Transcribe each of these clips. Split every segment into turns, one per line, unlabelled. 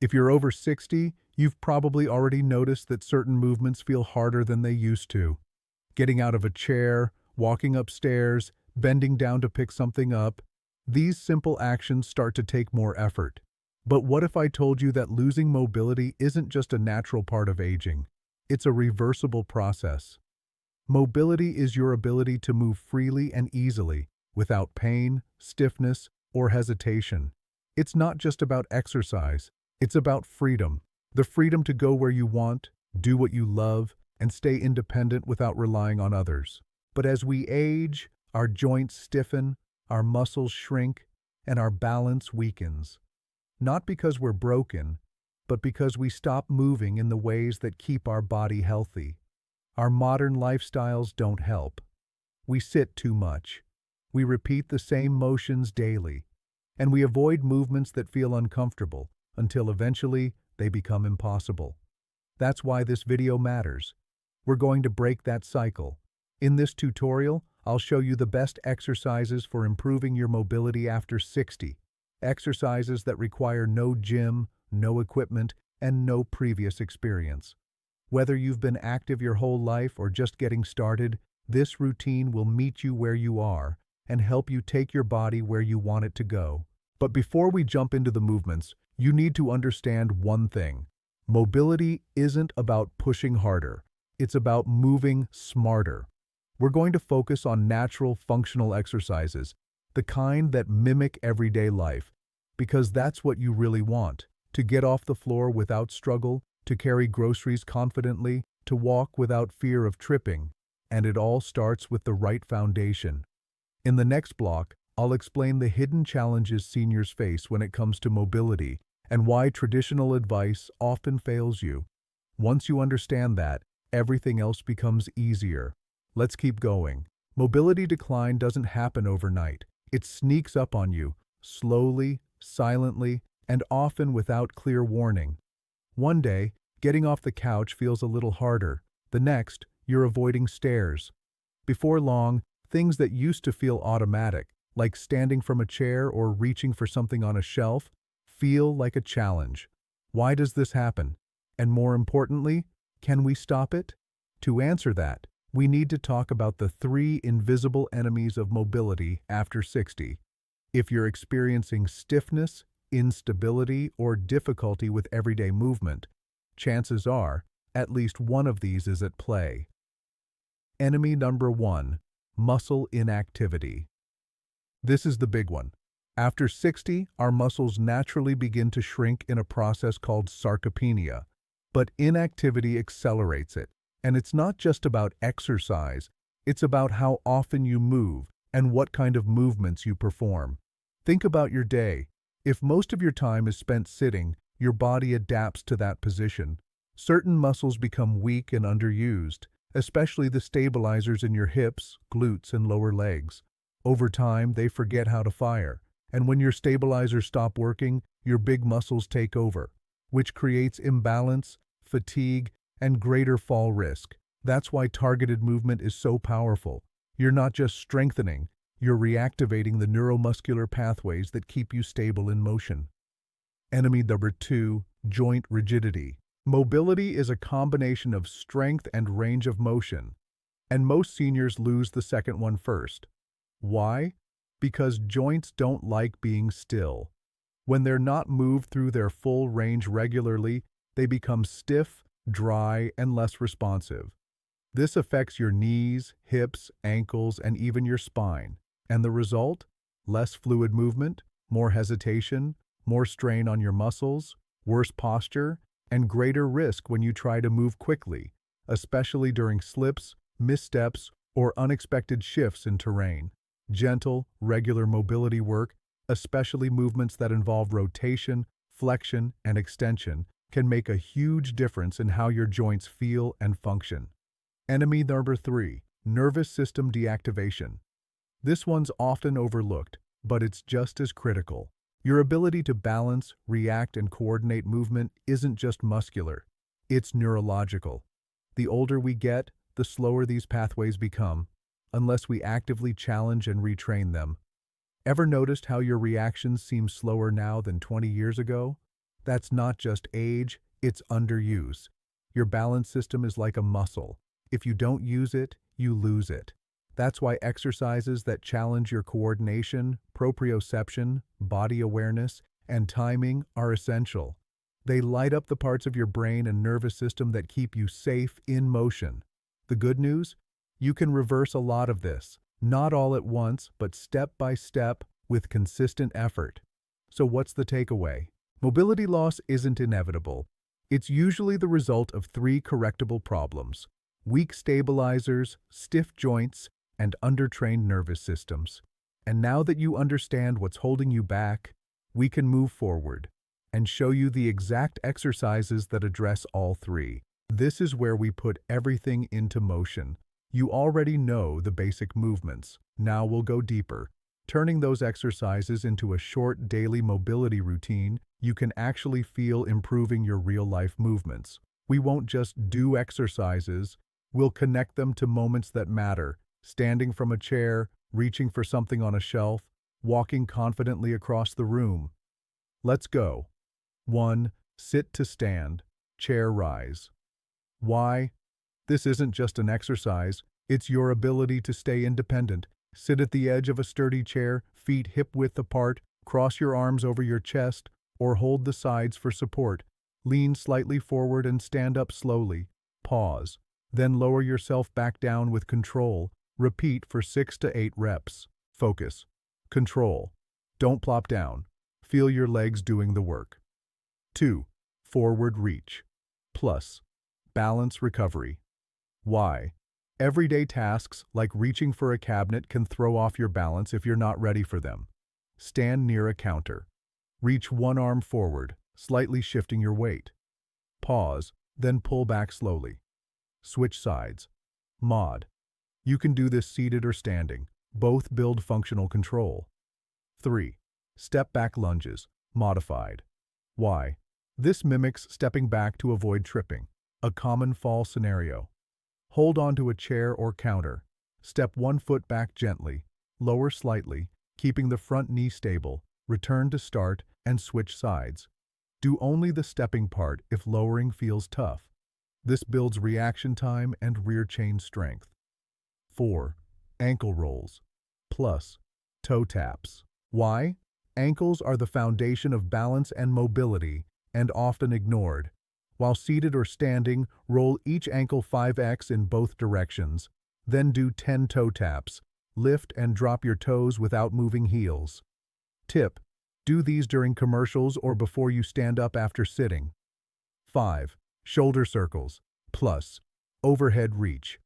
If you're over 60, you've probably already noticed that certain movements feel harder than they used to. Getting out of a chair, walking upstairs, bending down to pick something up, these simple actions start to take more effort. But what if I told you that losing mobility isn't just a natural part of aging? It's a reversible process. Mobility is your ability to move freely and easily, without pain, stiffness, or hesitation. It's not just about exercise, it's about freedom. The freedom to go where you want, do what you love, and stay independent without relying on others. But as we age, our joints stiffen, our muscles shrink, and our balance weakens. Not because we're broken, but because we stop moving in the ways that keep our body healthy. Our modern lifestyles don't help. We sit too much. We repeat the same motions daily, and we avoid movements that feel uncomfortable until eventually they become impossible. That's why this video matters. We're going to break that cycle. In this tutorial, I'll show you the best exercises for improving your mobility after 60. Exercises that require no gym, no equipment, and no previous experience. Whether you've been active your whole life or just getting started, this routine will meet you where you are and help you take your body where you want it to go. But before we jump into the movements, you need to understand one thing. Mobility isn't about pushing harder. It's about moving smarter. We're going to focus on natural, functional exercises, the kind that mimic everyday life, because that's what you really want. To get off the floor without struggle, to carry groceries confidently, to walk without fear of tripping. And it all starts with the right foundation. In the next block, I'll explain the hidden challenges seniors face when it comes to mobility and why traditional advice often fails you. Once you understand that, everything else becomes easier. Let's keep going. Mobility decline doesn't happen overnight. It sneaks up on you, slowly, silently, and often without clear warning. One day, getting off the couch feels a little harder. The next, you're avoiding stairs. Before long, things that used to feel automatic, like standing from a chair or reaching for something on a shelf, feel like a challenge. Why does this happen? And more importantly, can we stop it? To answer that, we need to talk about the 3 invisible enemies of mobility after 60. If you're experiencing stiffness, instability, or difficulty with everyday movement, chances are at least one of these is at play. Enemy number 1, muscle inactivity. This is the big one. After 60, our muscles naturally begin to shrink in a process called sarcopenia, but inactivity accelerates it. And it's not just about exercise, it's about how often you move and what kind of movements you perform. Think about your day. If most of your time is spent sitting, your body adapts to that position. Certain muscles become weak and underused, especially the stabilizers in your hips, glutes, and lower legs. Over time, they forget how to fire, and when your stabilizers stop working, your big muscles take over, which creates imbalance, fatigue, and greater fall risk. That's why targeted movement is so powerful. You're not just strengthening, you're reactivating the neuromuscular pathways that keep you stable in motion. Enemy number 2, joint rigidity. Mobility is a combination of strength and range of motion, and most seniors lose the second one first. Why? Because joints don't like being still. When they're not moved through their full range regularly, they become stiff, dry, and less responsive. This affects your knees, hips, ankles, and even your spine. And the result? Less fluid movement, more hesitation, more strain on your muscles, worse posture, and greater risk when you try to move quickly, especially during slips, missteps, or unexpected shifts in terrain. Gentle, regular mobility work, especially movements that involve rotation, flexion, and extension, can make a huge difference in how your joints feel and function. Enemy number 3, nervous system deactivation. This one's often overlooked, but it's just as critical. Your ability to balance, react, and coordinate movement isn't just muscular, it's neurological. The older we get, the slower these pathways become, unless we actively challenge and retrain them. Ever noticed how your reactions seem slower now than 20 years ago? That's not just age, it's underuse. Your balance system is like a muscle. If you don't use it, you lose it. That's why exercises that challenge your coordination, proprioception, body awareness, and timing are essential. They light up the parts of your brain and nervous system that keep you safe in motion. The good news? You can reverse a lot of this, not all at once, but step by step with consistent effort. So what's the takeaway? Mobility loss isn't inevitable. It's usually the result of three correctable problems: weak stabilizers, stiff joints, and undertrained nervous systems. And now that you understand what's holding you back, we can move forward and show you the exact exercises that address all three. This is where we put everything into motion. You already know the basic movements. Now we'll go deeper. Turning those exercises into a short daily mobility routine, you can actually feel improving your real-life movements. We won't just do exercises, we'll connect them to moments that matter: standing from a chair, reaching for something on a shelf, walking confidently across the room. Let's go. 1. Sit to stand, chair rise. Why? This isn't just an exercise, it's your ability to stay independent. Sit at the edge of a sturdy chair, feet hip-width apart, cross your arms over your chest, or hold the sides for support. Lean slightly forward and stand up slowly. Pause. Then lower yourself back down with control. Repeat for 6 to 8 reps. Focus. Control. Don't plop down. Feel your legs doing the work. 2. Forward reach. Plus. Balance recovery. Why? Everyday tasks like reaching for a cabinet can throw off your balance if you're not ready for them. Stand near a counter. Reach one arm forward, slightly shifting your weight. Pause, then pull back slowly. Switch sides. Mod. You can do this seated or standing. Both build functional control. 3. Step back lunges. Modified. Why? This mimics stepping back to avoid tripping, a common fall scenario. Hold onto a chair or counter. Step one foot back gently, lower slightly, keeping the front knee stable, return to start, and switch sides. Do only the stepping part if lowering feels tough. This builds reaction time and rear chain strength. 4. Ankle rolls. Plus. Toe taps. Why? Ankles are the foundation of balance and mobility, and often ignored. While seated or standing, roll each ankle 5x in both directions. Then do 10 toe taps. Lift and drop your toes without moving heels. Tip: do these during commercials or before you stand up after sitting. 5. Shoulder circles. Plus. Overhead reach.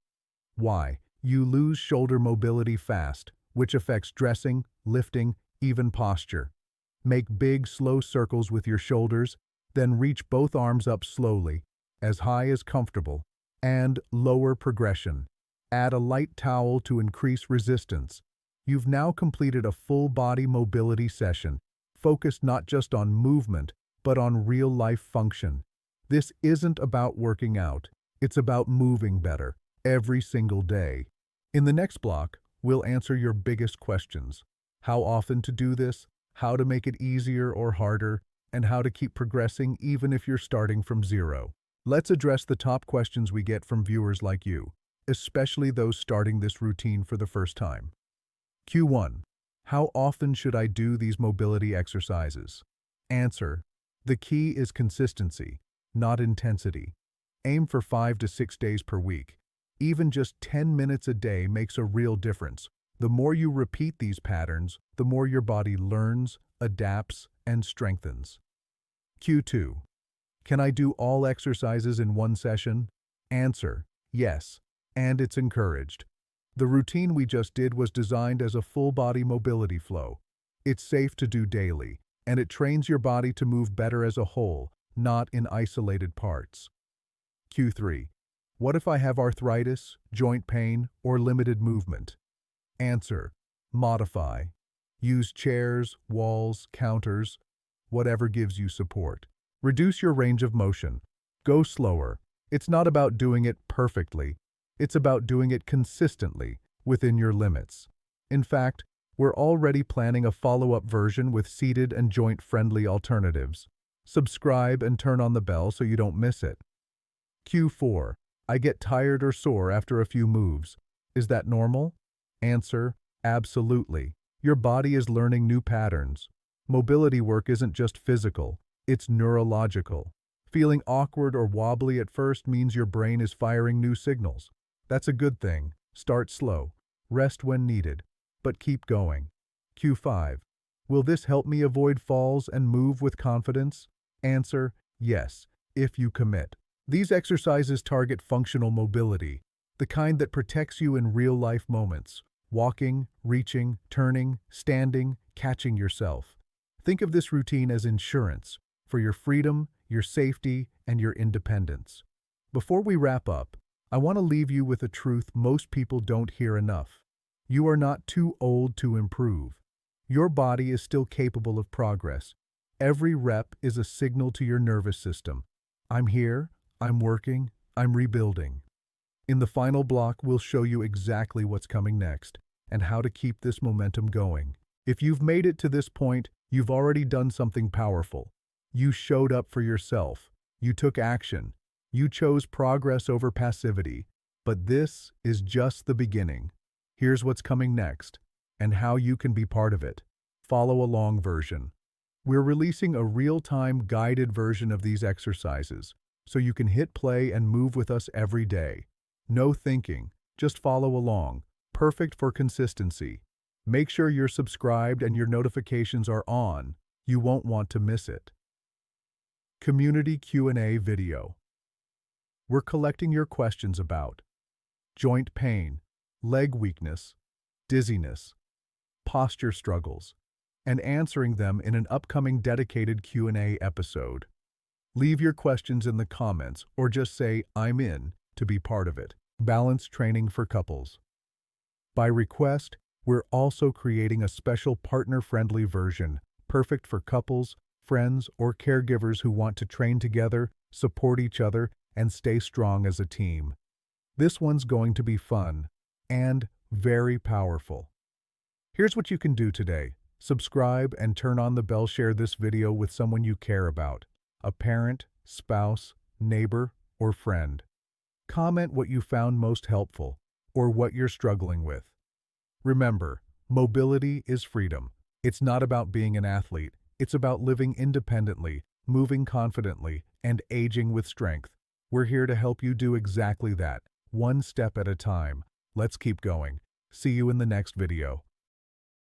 Why? You lose shoulder mobility fast, which affects dressing, lifting, even posture. Make big, slow circles with your shoulders, then reach both arms up slowly, as high as comfortable, and lower progression. Add a light towel to increase resistance. You've now completed a full body mobility session, focused not just on movement, but on real-life function. This isn't about working out, it's about moving better, every single day. In the next block, we'll answer your biggest questions: how often to do this, how to make it easier or harder, and how to keep progressing even if you're starting from zero. Let's address the top questions we get from viewers like you, especially those starting this routine for the first time. Q1. How often should I do these mobility exercises? Answer: the key is consistency, not intensity. Aim for 5 to 6 days per week. Even just 10 minutes a day makes a real difference. The more you repeat these patterns, the more your body learns, adapts, and strengthens. Q2. Can I do all exercises in one session? Answer: yes, and it's encouraged. The routine we just did was designed as a full-body mobility flow. It's safe to do daily, and it trains your body to move better as a whole, not in isolated parts. Q3. What if I have arthritis, joint pain, or limited movement? Answer: modify. Use chairs, walls, counters, whatever gives you support. Reduce your range of motion. Go slower. It's not about doing it perfectly. It's about doing it consistently, within your limits. In fact, we're already planning a follow-up version with seated and joint-friendly alternatives. Subscribe and turn on the bell so you don't miss it. Q4. I get tired or sore after a few moves. Is that normal? Answer: absolutely. Your body is learning new patterns. Mobility work isn't just physical, it's neurological. Feeling awkward or wobbly at first means your brain is firing new signals. That's a good thing. Start slow. Rest when needed. But keep going. Q5. Will this help me avoid falls and move with confidence? Answer: yes, if you commit. These exercises target functional mobility, the kind that protects you in real-life moments. Walking, reaching, turning, standing, catching yourself. Think of this routine as insurance for your freedom, your safety, and your independence. Before we wrap up, I want to leave you with a truth most people don't hear enough. You are not too old to improve. Your body is still capable of progress. Every rep is a signal to your nervous system. I'm here, I'm working, I'm rebuilding. In the final block, we'll show you exactly what's coming next and how to keep this momentum going. If you've made it to this point, you've already done something powerful. You showed up for yourself. You took action. You chose progress over passivity. But this is just the beginning. Here's what's coming next and how you can be part of it. Follow along version. We're releasing a real-time guided version of these exercises, so you can hit play and move with us every day. No thinking, just follow along. Perfect for consistency. Make sure you're subscribed and your notifications are on. You won't want to miss it. Community Q&A video. We're collecting your questions about joint pain, leg weakness, dizziness, posture struggles, and answering them in an upcoming dedicated Q&A episode. Leave your questions in the comments or just say "I'm in" to be part of it. Balance training for couples. By request, we're also creating a special partner-friendly version, perfect for couples, friends, or caregivers who want to train together, support each other, and stay strong as a team. This one's going to be fun and very powerful. Here's what you can do today. Subscribe and turn on the bell. Share this video with someone you care about, a parent, spouse, neighbor, or friend. Comment what you found most helpful or what you're struggling with. Remember, mobility is freedom. It's not about being an athlete. It's about living independently, moving confidently, and aging with strength. We're here to help you do exactly that, one step at a time. Let's keep going. See you in the next video.